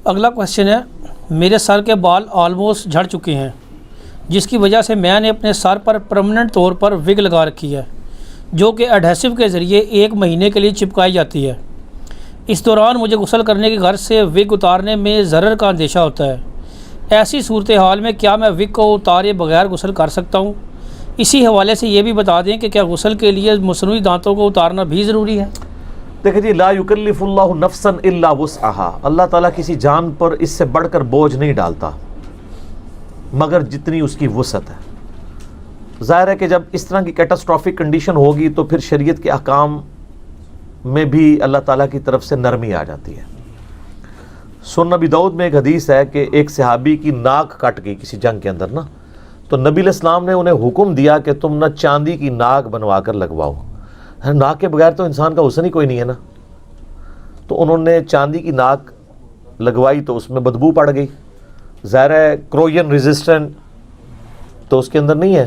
اگلا کویشچن ہے، میرے سر کے بال آلموسٹ جھڑ چکے ہیں، جس کی وجہ سے میں نے اپنے سر پر پرماننٹ طور پر وگ لگا رکھی ہے، جو کہ ایڈہیسو کے ذریعے 1 مہینے کے لیے چپکائی جاتی ہے۔ اس دوران مجھے غسل کرنے کی غرض سے وگ اتارنے میں ضرر کا اندیشہ ہوتا ہے۔ ایسی صورتحال میں کیا میں وگ کو اتارے بغیر غسل کر سکتا ہوں؟ اسی حوالے سے یہ بھی بتا دیں کہ کیا غسل کے لیے مصنوعی دانتوں کو اتارنا بھی ضروری ہے؟ دیکھیں جی، لا یکلف اللہ نفسا الا وسعها، اللہ تعالیٰ کسی جان پر اس سے بڑھ کر بوجھ نہیں ڈالتا مگر جتنی اس کی وسعت ہے۔ ظاہر ہے کہ جب اس طرح کی کیٹاسٹرافک کنڈیشن ہوگی تو پھر شریعت کے احکام میں بھی اللہ تعالیٰ کی طرف سے نرمی آ جاتی ہے۔ سنن نبی داؤد میں ایک حدیث ہے کہ ایک صحابی کی ناک کٹ گئی کسی جنگ کے اندر نا، تو نبی علیہ السلام نے انہیں حکم دیا کہ تم نہ چاندی کی ناک بنوا کر لگواؤ، ناک کے بغیر تو انسان کا حسن ہی کوئی نہیں ہے نا۔ تو انہوں نے چاندی کی ناک لگوائی تو اس میں بدبو پڑ گئی، ظاہر ہے کروین ریزسٹنٹ تو اس کے اندر نہیں ہے۔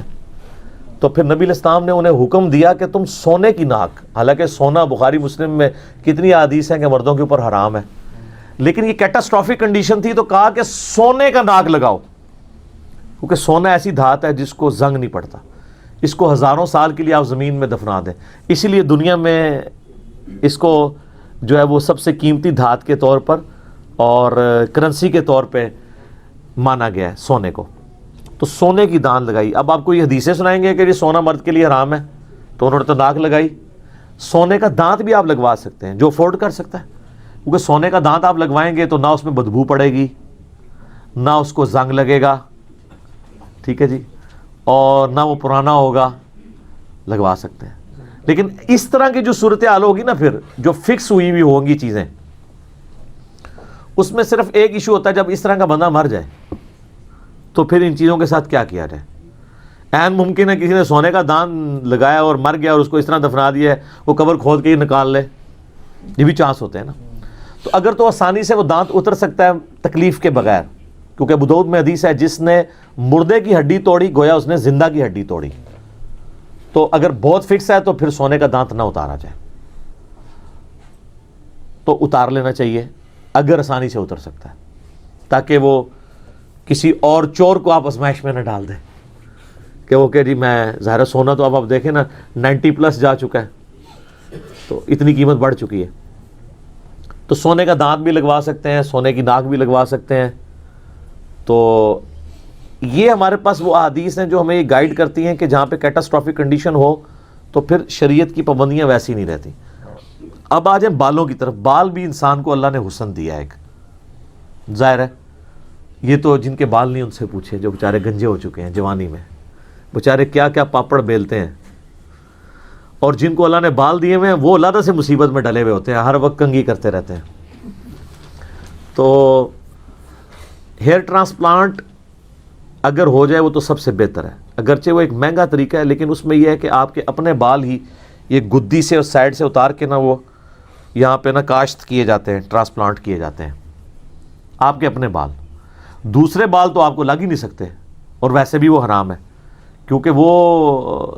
تو پھر نبی علیہ السلام نے انہیں حکم دیا کہ تم سونے کی ناک، حالانکہ سونا بخاری مسلم میں کتنی احادیث ہیں کہ مردوں کے اوپر حرام ہے، لیکن یہ کیٹاسٹرافک کنڈیشن تھی تو کہا کہ سونے کا ناک لگاؤ، کیونکہ سونا ایسی دھات ہے جس کو زنگ نہیں پڑتا، اس کو ہزاروں سال کے لیے آپ زمین میں دفنا دیں، اسی لیے دنیا میں اس کو جو ہے وہ سب سے قیمتی دھات کے طور پر اور کرنسی کے طور پہ مانا گیا ہے سونے کو۔ تو سونے کی دان لگائی۔ اب آپ کو یہ حدیثیں سنائیں گے کہ یہ سونا مرد کے لیے حرام ہے، تو انہوں نے تو ناک لگائی۔ سونے کا دانت بھی آپ لگوا سکتے ہیں جو افورڈ کر سکتا ہے، کیونکہ سونے کا دانت آپ لگوائیں گے تو نہ اس میں بدبو پڑے گی، نہ اس کو زنگ لگے گا، ٹھیک ہے جی، اور نہ وہ پرانا ہوگا، لگوا سکتے ہیں۔ لیکن اس طرح کی جو صورتحال ہوگی نا، پھر جو فکس ہوئی ہوئی ہوں گی چیزیں، اس میں صرف ایک ایشو ہوتا ہے، جب اس طرح کا بندہ مر جائے تو پھر ان چیزوں کے ساتھ کیا کیا جائے۔ عین ممکن ہے کسی نے سونے کا دان لگایا اور مر گیا اور اس کو اس طرح دفنا دیا ہے، وہ قبر کھود کے ہی نکال لے، یہ بھی چانس ہوتے ہیں نا۔ تو اگر تو آسانی سے وہ دانت اتر سکتا ہے تکلیف کے بغیر، کیونکہ ابو داؤد میں حدیث ہے جس نے مردے کی ہڈی توڑی گویا اس نے زندہ کی ہڈی توڑی، تو اگر بہت فکس ہے تو پھر سونے کا دانت نہ اتارا جائے، تو اتار لینا چاہیے اگر آسانی سے اتر سکتا ہے، تاکہ وہ کسی اور چور کو آپ ازمائش میں نہ ڈال دیں کہ وہ کہ جی میں، ظاہر سونا تو اب آپ دیکھیں نا 90+ جا چکا ہے، تو اتنی قیمت بڑھ چکی ہے۔ تو سونے کا دانت بھی لگوا سکتے ہیں، سونے کی ناک بھی لگوا سکتے ہیں۔ تو یہ ہمارے پاس وہ احادیث ہیں جو ہمیں یہ گائیڈ کرتی ہیں کہ جہاں پہ کیٹاسٹرافک کنڈیشن ہو تو پھر شریعت کی پابندیاں ویسی نہیں رہتی۔ اب آ جائیں بالوں کی طرف۔ بال بھی انسان کو اللہ نے حسن دیا ہے ایک، ظاہر ہے یہ تو جن کے بال نہیں ان سے پوچھے، جو بیچارے گنجے ہو چکے ہیں جوانی میں، بیچارے کیا کیا پاپڑ بیلتے ہیں، اور جن کو اللہ نے بال دیے ہوئے ہیں وہ علیحدہ سے مصیبت میں ڈلے ہوئے ہوتے ہیں، ہر وقت کنگھی کرتے رہتے ہیں۔ تو ہیئر ٹرانسپلانٹ اگر ہو جائے وہ تو سب سے بہتر ہے، اگرچہ وہ ایک مہنگا طریقہ ہے، لیکن اس میں یہ ہے کہ آپ کے اپنے بال ہی یہ گدی سے اور سائڈ سے اتار کے نا وہ یہاں پہ نا کاشت کیے جاتے ہیں، ٹرانسپلانٹ کیے جاتے ہیں، آپ کے اپنے بال۔ دوسرے بال تو آپ کو لگ ہی نہیں سکتے، اور ویسے بھی وہ حرام ہے، کیونکہ وہ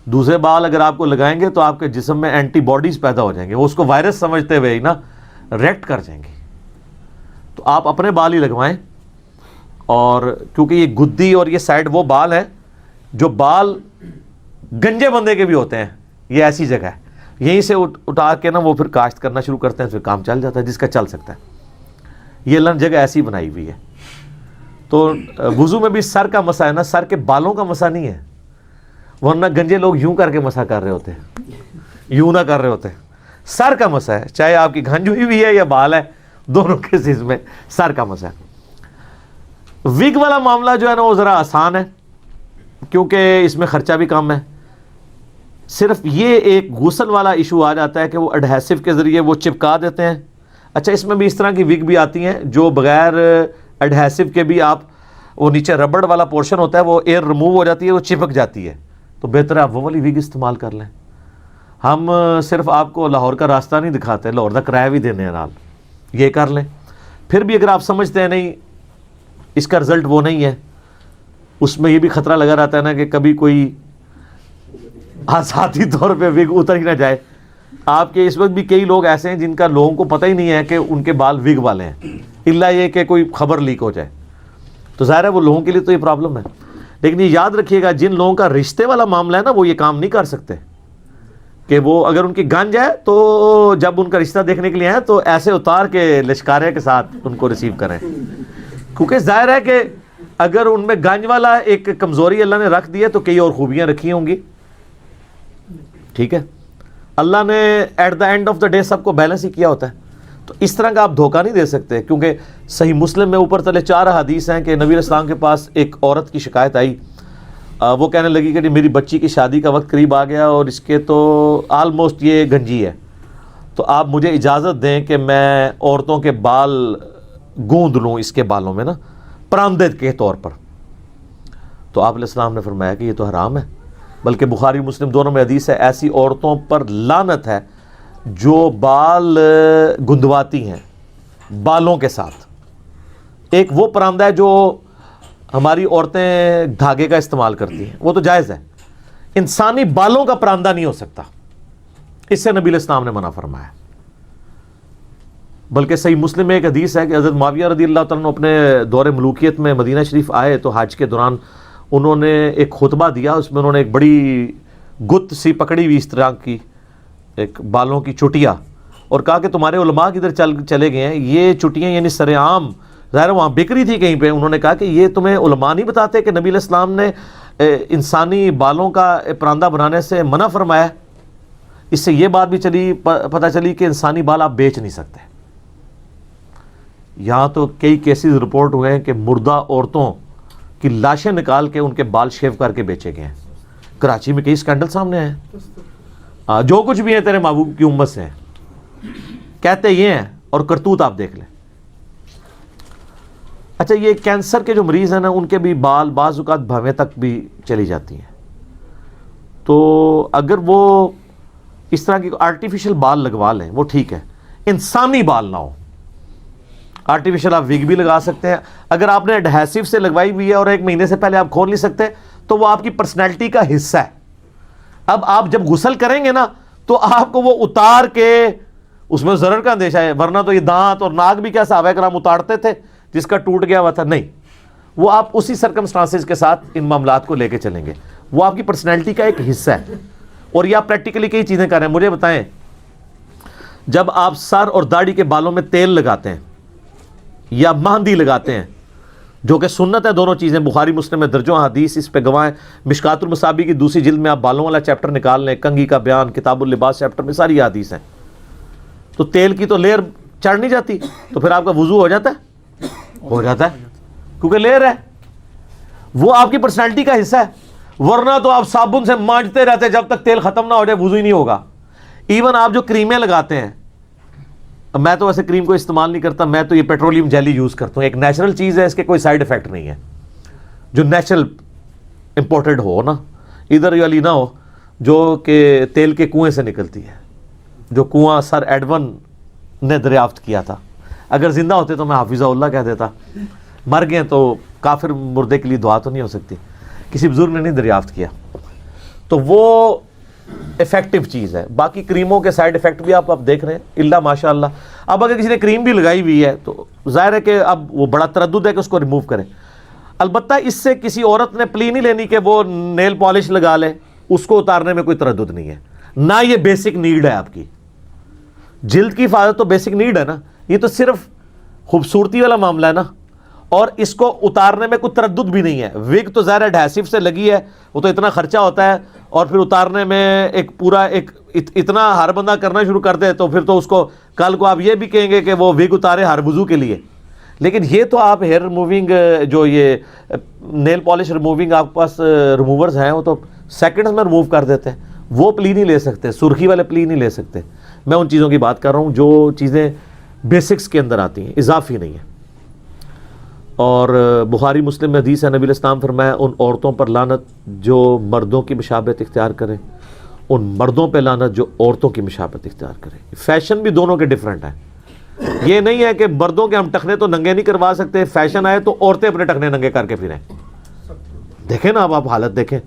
دوسرے بال اگر آپ کو لگائیں گے تو آپ کے جسم میں اینٹی باڈیز پیدا ہو جائیں گے، وہ اس کو وائرس سمجھتے ہوئے ہی نا ریکٹ کر جائیں گے۔ تو آپ اپنے بال ہی لگوائیں، اور کیونکہ یہ گدی اور یہ سائڈ وہ بال ہیں جو بال گنجے بندے کے بھی ہوتے ہیں، یہ ایسی جگہ ہے یہیں سے اٹھا کے نا وہ پھر کاشت کرنا شروع کرتے ہیں، پھر کام چل جاتا ہے جس کا چل سکتا ہے۔ یہ اللہ نے جگہ ایسی بنائی ہوئی ہے۔ تو وضو میں بھی سر کا مسا ہے نا، سر کے بالوں کا مسا نہیں ہے، ورنہ گنجے لوگ یوں کر کے مسا کر رہے ہوتے ہیں، یوں نہ کر رہے ہوتے ہیں۔ سر کا مسا ہے، چاہے آپ کی گھنج ہوئی بھی ہے یا بال ہے، دونوں کیسز میں سر کا مسا ہے۔ وگ والا معاملہ جو ہے نا وہ ذرا آسان ہے، کیونکہ اس میں خرچہ بھی کم ہے۔ صرف یہ ایک غسل والا ایشو آ جاتا ہے کہ وہ اڈہیسو کے ذریعے وہ چپکا دیتے ہیں۔ اچھا، اس میں بھی اس طرح کی وگ بھی آتی ہیں جو بغیر اڈہیسو کے بھی آپ، وہ نیچے ربڑ والا پورشن ہوتا ہے وہ ایئر ریموو ہو جاتی ہے، وہ چپک جاتی ہے، تو بہتر ہے آپ وہ والی وگ استعمال کر لیں۔ ہم صرف آپ کو لاہور کا راستہ نہیں دکھاتے، لاہور کا کرایہ بھی دینے ہیں نال، یہ کر لیں۔ پھر بھی اگر آپ سمجھتے ہیں نہیں اس کا رزلٹ وہ نہیں ہے، اس میں یہ بھی خطرہ لگا رہتا ہے نا کہ کبھی کوئی ذاتی طور پہ وگ اتر ہی نہ جائے، آپ کے اس وقت بھی کئی لوگ ایسے ہیں جن کا لوگوں کو پتہ ہی نہیں ہے کہ ان کے بال وگ والے ہیں، الا یہ کہ کوئی خبر لیک ہو جائے، تو ظاہر ہے وہ لوگوں کے لیے تو یہ پرابلم ہے. لیکن یہ یاد رکھیے گا جن لوگوں کا رشتے والا معاملہ ہے نا وہ یہ کام نہیں کر سکتے کہ وہ اگر ان کی گنج ہے تو جب ان کا رشتہ دیکھنے کے لیے ہیں تو ایسے اتار کے لشکارے کے ساتھ ان کو ریسیو کریں، کیونکہ ظاہر ہے کہ اگر ان میں گنج والا ایک کمزوری اللہ نے رکھ دی ہے تو کئی اور خوبیاں رکھی ہوں گی. ٹھیک ہے، اللہ نے at the end of the day سب کو بیلنس ہی کیا ہوتا ہے، تو اس طرح کا آپ دھوکہ نہیں دے سکتے. کیونکہ صحیح مسلم میں اوپر تلے 4 حدیث ہیں کہ نبی علیہ السلام کے پاس ایک عورت کی شکایت آئی، وہ کہنے لگی کہ میری بچی کی شادی کا وقت قریب آ گیا اور اس کے تو آلموسٹ یہ گنجی ہے، تو آپ مجھے اجازت دیں کہ میں عورتوں کے بال گوند لوں اس کے بالوں میں نا پرامدد کے طور پر. تو آپ علیہ السلام نے فرمایا کہ یہ تو حرام ہے، بلکہ بخاری مسلم دونوں میں حدیث ہے ایسی عورتوں پر لعنت ہے جو بال گندواتی ہیں بالوں کے ساتھ. ایک وہ پرامدہ ہے جو ہماری عورتیں دھاگے کا استعمال کرتی ہیں، وہ تو جائز ہے، انسانی بالوں کا پرامدہ نہیں ہو سکتا، اس سے نبی علیہ السلام نے منع فرمایا. بلکہ صحیح مسلم میں ایک حدیث ہے کہ حضرت معاویہ رضی اللہ تعالیٰ عنہ اپنے دور ملوکیت میں مدینہ شریف آئے تو حج کے دوران انہوں نے ایک خطبہ دیا، اس میں انہوں نے ایک بڑی گت سی پکڑی ہوئی اس طرح کی ایک بالوں کی چٹیا، اور کہا کہ تمہارے علماء کدھر چلے گئے ہیں، یہ چٹیاں یعنی سر عام ظاہر وہاں بک رہی تھی کہیں پہ. انہوں نے کہا کہ یہ تمہیں علماء نہیں بتاتے کہ نبی علیہ السلام نے انسانی بالوں کا پراندہ بنانے سے منع فرمایا. اس سے یہ بات بھی پتہ چلی کہ انسانی بال آپ بیچ نہیں سکتے. یہاں تو کئی کیسز رپورٹ ہوئے ہیں کہ مردہ عورتوں کی لاشیں نکال کے ان کے بال شیو کر کے بیچے گئے ہیں. کراچی میں کئی اسکینڈل سامنے آئے ہیں. جو کچھ بھی ہے تیرے محبوب کی امت سے ہیں، کہتے یہ ہیں اور کرتوت آپ دیکھ لیں. اچھا، یہ کینسر کے جو مریض ہیں نا ان کے بھی بال بعض اوقات بھویں تک بھی چلی جاتی ہیں، تو اگر وہ اس طرح کی آرٹیفیشل بال لگوا لیں وہ ٹھیک ہے، انسانی بال نہ ہو. آرٹیفیشل آپ وگ بھی لگا سکتے ہیں، اگر آپ نے ایڈہیسو سے لگوائی ہوئی ہے اور 1 مہینے سے پہلے آپ کھول نہیں سکتے تو وہ آپ کی پرسنالٹی کا حصہ ہے. اب آپ جب غسل کریں گے نا تو آپ کو وہ اتار کے، اس میں ضرر کا اندیشہ ہے، ورنہ تو یہ دانت اور ناک بھی کیا صحابہ کرام اتارتے تھے جس کا ٹوٹ گیا ہوا تھا، نہیں، وہ آپ اسی سرکمسٹانسز کے ساتھ ان معاملات کو لے کے چلیں گے، وہ آپ کی پرسنالٹی کا ایک حصہ ہے. اور یہ آپ پریکٹیکلی کئی چیزیں کر رہے ہیں. مجھے بتائیں، جب آپ سر اور داڑھی کے بالوں میں تیل لگاتے ہیں یا مہندی لگاتے ہیں، جو کہ سنت ہے، دونوں چیزیں بخاری مسلم میں درجوں حدیث اس پہ گواہ ہیں. مشکات المصابیح کی 2 جلد میں آپ بالوں والا چیپٹر نکال لیں، کنگھی کا بیان، کتاب اللباس چیپٹر میں ساری حدیث ہیں. تو تیل کی تو لیئر چڑھ نہیں جاتی، تو پھر آپ کا وضو ہو جاتا ہے؟ ہو جاتا ہے، کیونکہ لیئر ہے، وہ آپ کی پرسنالٹی کا حصہ ہے. ورنہ تو آپ صابن سے مانجتے رہتے جب تک تیل ختم نہ ہو جائے وضو ہی نہیں ہوگا. ایون آپ جو کریمیں لگاتے ہیں، میں تو ویسے کریم کو استعمال نہیں کرتا، میں تو یہ پیٹرولیم جیلی یوز کرتا ہوں. ایک نیچرل چیز ہے، اس کے کوئی سائیڈ ایفیکٹ نہیں ہے، جو نیچرل امپورٹڈ ہو نا، ادھر والی نہ ہو جو کہ تیل کے کنویں سے نکلتی ہے، جو کنواں سر ایڈون نے دریافت کیا تھا. اگر زندہ ہوتے تو میں حافظہ اللہ کہہ دیتا، مر گئے تو کافر مردے کے لیے دعا تو نہیں ہو سکتی، کسی بزرگ نے نہیں دریافت کیا. تو وہ افیکٹو چیز ہے. باقی کریموں کے سائیڈ افیکٹ بھی آپ دیکھ رہے ہیں اللہ ماشاء اللہ. اب اگر کسی نے کریم بھی لگائی ہوئی ہے تو ظاہر ہے کہ اب وہ بڑا تردد ہے کہ اس کو ریموو کریں. البتہ اس سے کسی عورت نے پلی نہیں لینی کہ وہ نیل پالش لگا لے، اس کو اتارنے میں کوئی تردد نہیں ہے. نہ یہ بیسک نیڈ ہے آپ کی. جلد کی حفاظت تو بیسک نیڈ ہے نا، یہ تو صرف خوبصورتی والا معاملہ ہے نا، اور اس کو اتارنے میں کوئی تردد بھی نہیں ہے. وگ تو ظاہر ایڈہیسو سے لگی ہے، وہ تو اتنا خرچہ ہوتا ہے، اور پھر اتارنے میں ایک پورا اتنا ہر بندہ کرنا شروع کر دے تو پھر تو اس کو کل کو آپ یہ بھی کہیں گے کہ وہ وگ اتارے ہر وضو کے لیے. لیکن یہ تو آپ ہیئر ریموونگ، جو یہ نیل پالش ریموونگ آپ کے پاس ریموورز ہیں، وہ تو سیکنڈز میں ریموو کر دیتے ہیں. وہ پلی نہیں لے سکتے، سرخی والے پلی نہیں لے سکتے. میں ان چیزوں کی بات کر رہا ہوں جو چیزیں بیسکس کے اندر آتی ہیں، اضافی نہیں ہیں. اور بخاری مسلم میں حدیث ہے، نبی علیہ السلام فرمایا ان عورتوں پر لعنت جو مردوں کی مشابہت اختیار کریں، ان مردوں پہ لعنت جو عورتوں کی مشابہت اختیار کریں. فیشن بھی دونوں کے ڈیفرنٹ ہیں. یہ نہیں ہے کہ مردوں کے ہم ٹخنے تو ننگے نہیں کروا سکتے، فیشن آئے تو عورتیں اپنے ٹخنے ننگے کر کے پھریں. دیکھیں نا آپ حالت دیکھیں،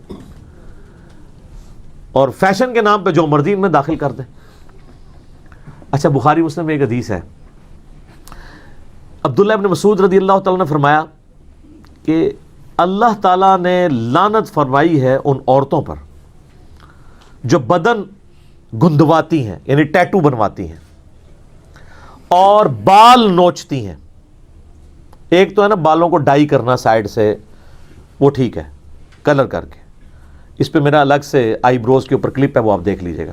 اور فیشن کے نام پہ جو مرضی ان میں داخل کر دیں. اچھا بخاری مسلم میں ایک حدیث ہے، عبداللہ ابن مسعود رضی اللہ تعالیٰ نے فرمایا کہ اللہ تعالیٰ نے لعنت فرمائی ہے ان عورتوں پر جو بدن گندواتی ہیں، یعنی ٹیٹو بنواتی ہیں اور بال نوچتی ہیں. ایک تو ہے نا بالوں کو ڈائی کرنا سائڈ سے، وہ ٹھیک ہے کلر کر کے، اس پہ میرا الگ سے آئی بروز کے اوپر کلپ ہے، وہ آپ دیکھ لیجئے گا.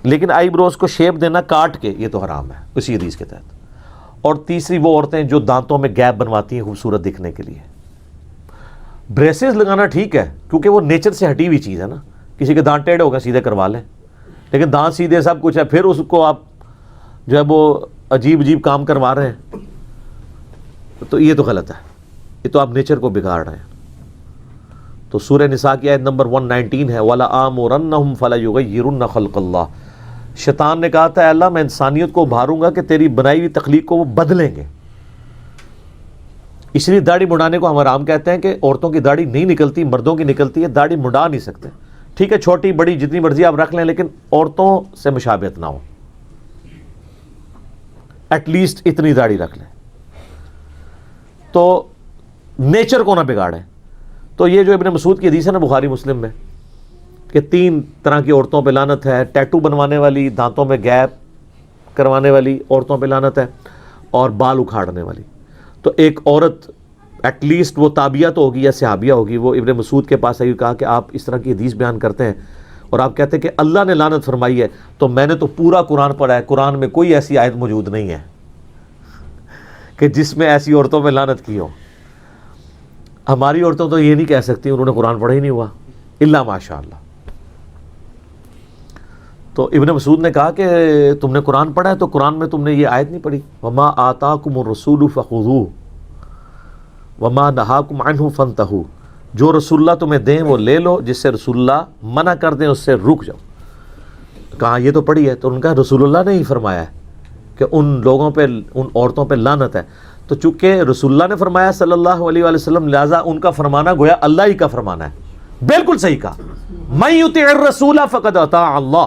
لیکن آئی بروز کو شیپ دینا کاٹ کے، یہ تو حرام ہے اسی حدیث کے تحت. اور تیسری وہ عورتیں جو دانتوں میں گیپ بنواتی ہیں خوبصورت دکھنے کے لیے. بریسز لگانا ٹھیک ہے کیونکہ وہ نیچر سے ہٹی ہوئی چیز ہے نا، کسی کے دانت ٹیڑھے ہو گئے سیدھے کروا لیں، لیکن دانت سیدھے سب کچھ ہے، پھر اس کو آپ جو ہے وہ عجیب عجیب کام کروا رہے ہیں، تو یہ تو غلط ہے، یہ تو آپ نیچر کو بگاڑ رہے ہیں. تو سورہ نساء کی آیت نمبر 119 ہے وَلَآمُرَنَّهُمْ فَلَيُغَيِّرُنَّ خَلْقَ اللَّهِ. شیطان نے کہا تھا اے اللہ میں انسانیت کو ابھاروں گا کہ تیری بنائی ہوئی تخلیق کو وہ بدلیں گے. اس لیے داڑھی مڈانے کو ہم حرام کہتے ہیں کہ عورتوں کی داڑھی نہیں نکلتی، مردوں کی نکلتی ہے، داڑھی مڈا نہیں سکتے. ٹھیک ہے چھوٹی بڑی جتنی مرضی آپ رکھ لیں، لیکن عورتوں سے مشابہت نہ ہو، ایٹ لیسٹ اتنی داڑھی رکھ لیں تو نیچر کو نہ بگاڑیں. تو یہ جو ابن مسعود کی حدیث ہے نا بخاری مسلم میں کہ 3 طرح کی عورتوں پہ لعنت ہے، ٹیٹو بنوانے والی، دانتوں میں گیپ کروانے والی عورتوں پہ لعنت ہے، اور بال اکھاڑنے والی. تو ایک عورت ایٹ لیسٹ وہ تابعہ تو ہوگی یا صحابیہ ہوگی، وہ ابن مسعود کے پاس آئی، کہا کہ آپ اس طرح کی حدیث بیان کرتے ہیں اور آپ کہتے ہیں کہ اللہ نے لعنت فرمائی ہے. تو میں نے تو پورا قرآن پڑھا ہے، قرآن میں کوئی ایسی آیت موجود نہیں ہے کہ جس میں ایسی عورتوں میں لعنت کی ہو. ہماری عورتوں تو یہ نہیں کہہ سکتی انہوں نے قرآن پڑھا ہی نہیں ہوا الا ماشاء اللہ. تو ابن مسعود نے کہا کہ تم نے قرآن پڑھا ہے تو قرآن میں تم نے یہ آیت نہیں پڑھی وما آتاکم الرسول فخذوہ وما نہاکم عنہ فانتہوا، جو رسول اللہ تمہیں دیں وہ لے لو، جس سے رسول اللہ منع کر دیں اس سے رک جاؤ. کہا یہ تو پڑھی ہے، تو ان کا رسول اللہ نے ہی فرمایا ہے کہ ان لوگوں پہ، ان عورتوں پہ لعنت ہے. تو چونکہ رسول اللہ نے فرمایا صلی اللہ علیہ وآلہ وسلم، لہٰذا ان کا فرمانا گویا اللہ ہی کا فرمانا ہے. بالکل صحیح کہا، من یطع الرسول فقد اطاع اللہ،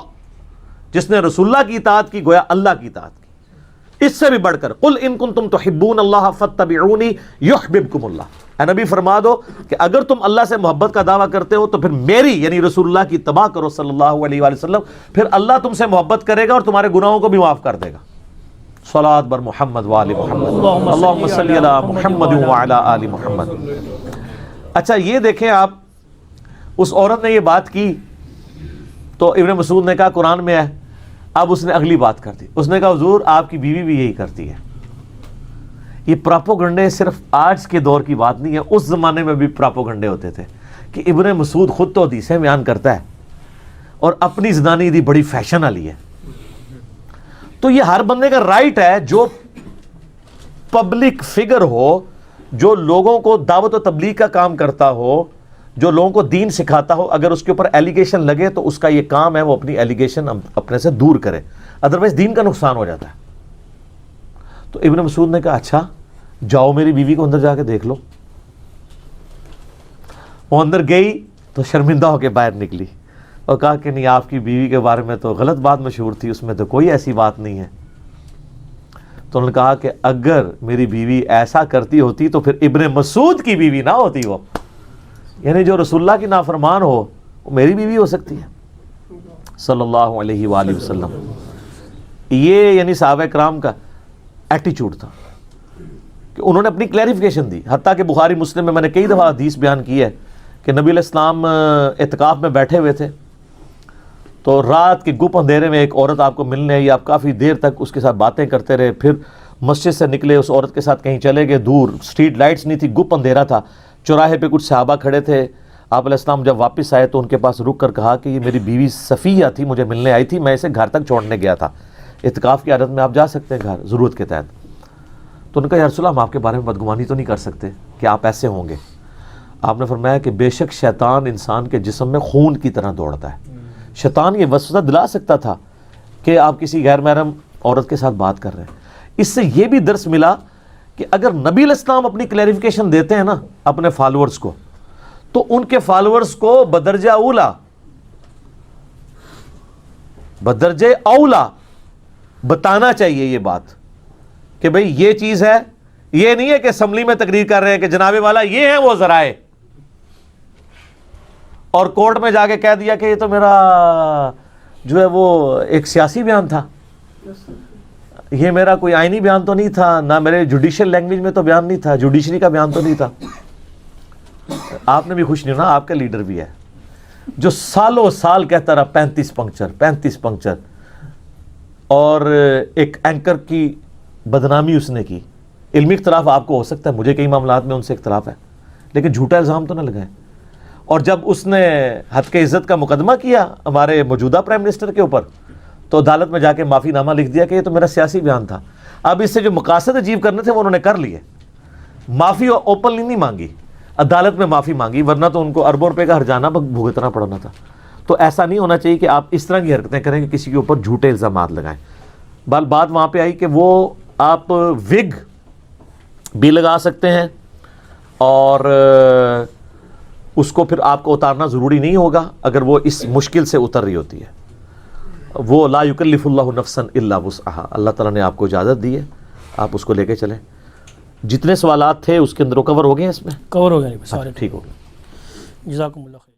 جس نے رسول اللہ کی اطاعت کی گویا اللہ کی اطاعت کی. اس سے بھی بڑھ کر قل ان کنتم تحبون اللہ فاتبعونی یحببکم اللہ، اے نبی فرما دو کہ اگر تم اللہ سے محبت کا دعویٰ کرتے ہو تو پھر میری یعنی رسول اللہ کی اتباع کرو صلی اللہ علیہ وآلہ وسلم، پھر اللہ تم سے محبت کرے گا اور تمہارے گناہوں کو بھی معاف کر دے گا. صلاۃ بر محمد وآل محمد اللہم صلی علی محمد وعلی آل محمد. اچھا یہ دیکھیں آپ، اس عورت نے یہ بات کی تو ابن مسعود نے کہا قرآن میں ہے. اب اس نے اگلی بات کر دی، اس نے کہا حضور آپ کی بیوی بھی یہی کرتی ہے. یہ پراپوگنڈے صرف آج کے دور کی بات نہیں ہے، اس زمانے میں بھی پراپوگنڈے ہوتے تھے کہ ابن مسعود خود تو حدیثیں بیان کرتا ہے اور اپنی زنانی دی بڑی فیشن والی ہے. تو یہ ہر بندے کا رائٹ ہے جو پبلک فگر ہو، جو لوگوں کو دعوت و تبلیغ کا کام کرتا ہو، جو لوگوں کو دین سکھاتا ہو، اگر اس کے اوپر ایلیگیشن لگے تو اس کا یہ کام ہے وہ اپنی ایلیگیشن اپنے سے دور کرے، ادروائز دین کا نقصان ہو جاتا ہے. تو ابن مسعود نے کہا اچھا جاؤ میری بیوی کو اندر جا کے دیکھ لو. وہ اندر گئی تو شرمندہ ہو کے باہر نکلی اور کہا کہ نہیں آپ کی بیوی کے بارے میں تو غلط بات مشہور تھی، اس میں تو کوئی ایسی بات نہیں ہے. تو انہوں نے کہا کہ اگر میری بیوی ایسا کرتی ہوتی تو پھر ابن مسعود کی بیوی نہ ہوتی، وہ یعنی جو رسول اللہ کی نافرمان ہو وہ میری بیوی ہو سکتی ہے صلی اللہ علیہ وآلہ وسلم. یہ یعنی صحابہ کرام کا ایٹیچیوڈ تھا کہ انہوں نے اپنی کلیریفیکیشن دی. حتیٰ کہ بخاری مسلم میں نے کئی دفعہ حدیث بیان کی ہے کہ نبی علیہ السلام اعتکاف میں بیٹھے ہوئے تھے تو رات کے گپ اندھیرے میں ایک عورت آپ کو ملنے آئی، آپ کافی دیر تک اس کے ساتھ باتیں کرتے رہے، پھر مسجد سے نکلے اس عورت کے ساتھ کہیں چلے گئے دور، اسٹریٹ لائٹس نہیں تھی، گپ اندھیرا تھا، چوراہے پہ کچھ صحابہ کھڑے تھے. آپ علیہ السلام جب واپس آئے تو ان کے پاس رک کر کہا کہ یہ میری بیوی صفیہ تھی، مجھے ملنے آئی تھی، میں اسے گھر تک چھوڑنے گیا تھا. اعتکاف کی عادت میں آپ جا سکتے ہیں گھر ضرورت کے تحت. تو ان کا یا رسول اللہ ہم آپ کے بارے میں بدگمانی تو نہیں کر سکتے کہ آپ ایسے ہوں گے. آپ نے فرمایا کہ بے شک شیطان انسان کے جسم میں خون کی طرح دوڑتا ہے. شیطان یہ وسوسہ دلا سکتا تھا کہ آپ کسی غیر محرم عورت کے ساتھ بات کر رہے ہیں. اس سے یہ بھی درس ملا کہ اگر نبی علیہ السلام اپنی کلیریفیکیشن دیتے ہیں نا اپنے فالورز کو، تو ان کے فالورز کو بدرجہ اولا بدرجہ اولا بتانا چاہیے یہ بات کہ بھئی یہ چیز ہے. یہ نہیں ہے کہ اسمبلی میں تقریر کر رہے ہیں کہ جناب والا یہ ہیں وہ ذرائع, اور کورٹ میں جا کے کہہ دیا کہ یہ تو میرا جو ہے وہ ایک سیاسی بیان تھا, یہ میرا کوئی آئینی بیان تو نہیں تھا, نہ میرے جوڈیشل لینگویج میں تو بیان نہیں تھا, جوڈیشری کا بیان تو نہیں تھا. آپ نے بھی خوش نہیں ہونا, آپ کا لیڈر بھی ہے جو سالوں سال کہتا رہا 35 پنکچر, اور ایک اینکر کی بدنامی اس نے کی. علمی اختلاف آپ کو ہو سکتا ہے, مجھے کئی معاملات میں ان سے اختلاف ہے, لیکن جھوٹا الزام تو نہ لگائیں. اور جب اس نے حد کے عزت کا مقدمہ کیا ہمارے موجودہ پرائم منسٹر کے اوپر, تو عدالت میں جا کے معافی نامہ لکھ دیا کہ یہ تو میرا سیاسی بیان تھا. اب اس سے جو مقاصد اچیو کرنے تھے وہ انہوں نے کر لیے. معافی اوپنلی نہیں مانگی, عدالت میں معافی مانگی, ورنہ تو ان کو اربوں روپے کا ہرجانہ بھگتنا پڑنا تھا. تو ایسا نہیں ہونا چاہیے کہ آپ اس طرح کی حرکتیں کریں کہ کسی کے اوپر جھوٹے الزامات لگائیں. بات وہاں پہ آئی کہ وہ آپ وگ بھی لگا سکتے ہیں, اور اس کو پھر آپ کو اتارنا ضروری نہیں ہوگا اگر وہ اس مشکل سے اتر رہی ہوتی ہے. وہ لا یکلف اللہ نفسا الا وسعها, اللہ تعالیٰ نے آپ کو اجازت دی ہے, آپ اس کو لے کے چلیں. جتنے سوالات تھے اس کے اندر کور ہو گئے ہیں, اس میں کور ہو گیا. سارے ٹھیک ہو گئے. جزاکم اللہ خیر.